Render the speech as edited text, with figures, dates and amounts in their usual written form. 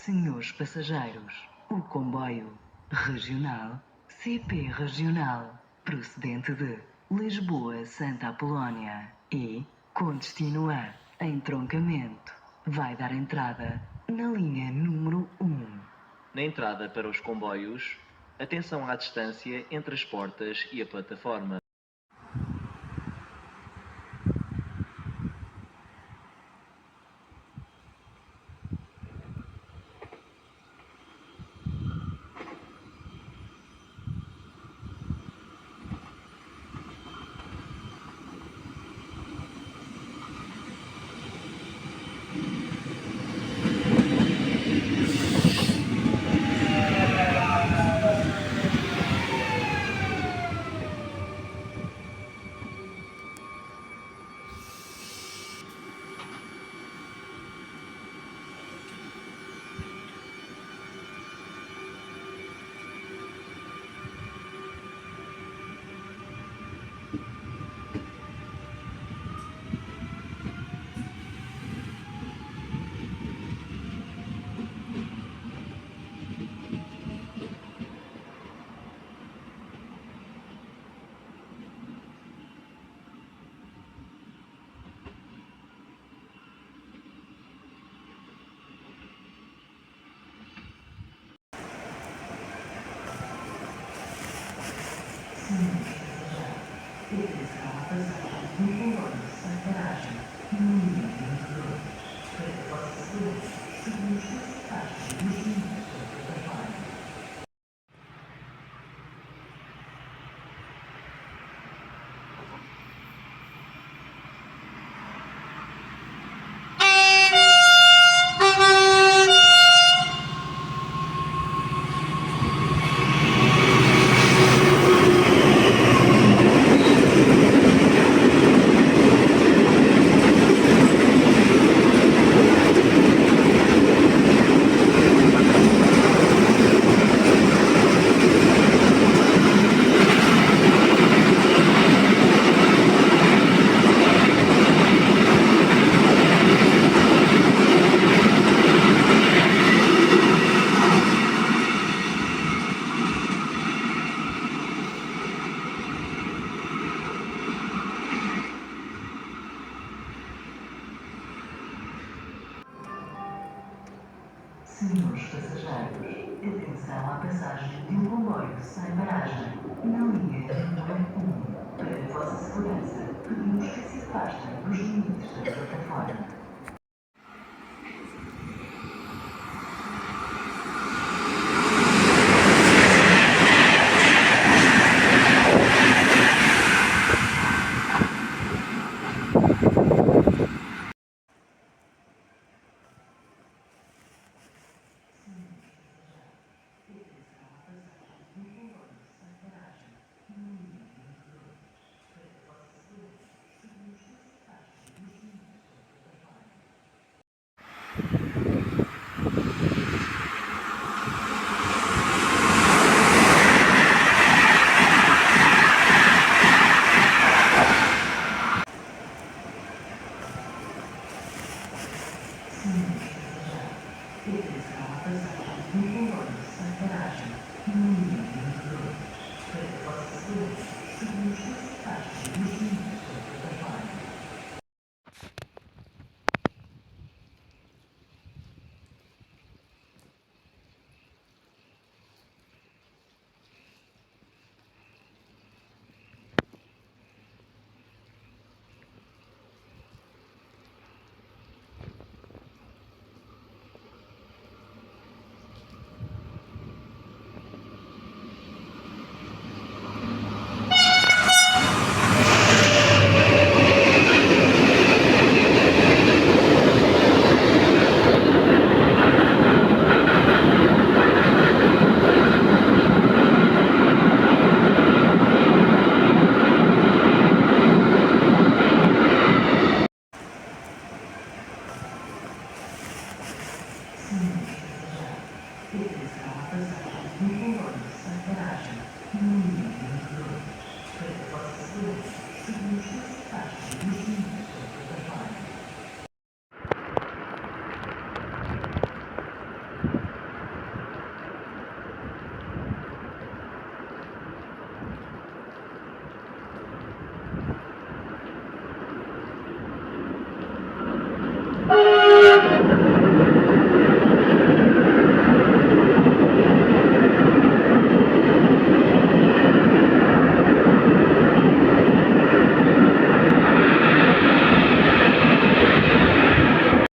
Senhores passageiros, o comboio regional CP Regional, procedente de Lisboa-Santa Apolónia e com destino a entroncamento, vai dar entrada na linha número 1. Na entrada para os comboios, atenção à distância entre as portas e a plataforma. Senhores passageiros, atenção à passagem de um comboio sem paragem na linha número 1. Para a vossa segurança, pedimos que se afastem dos limites da plataforma.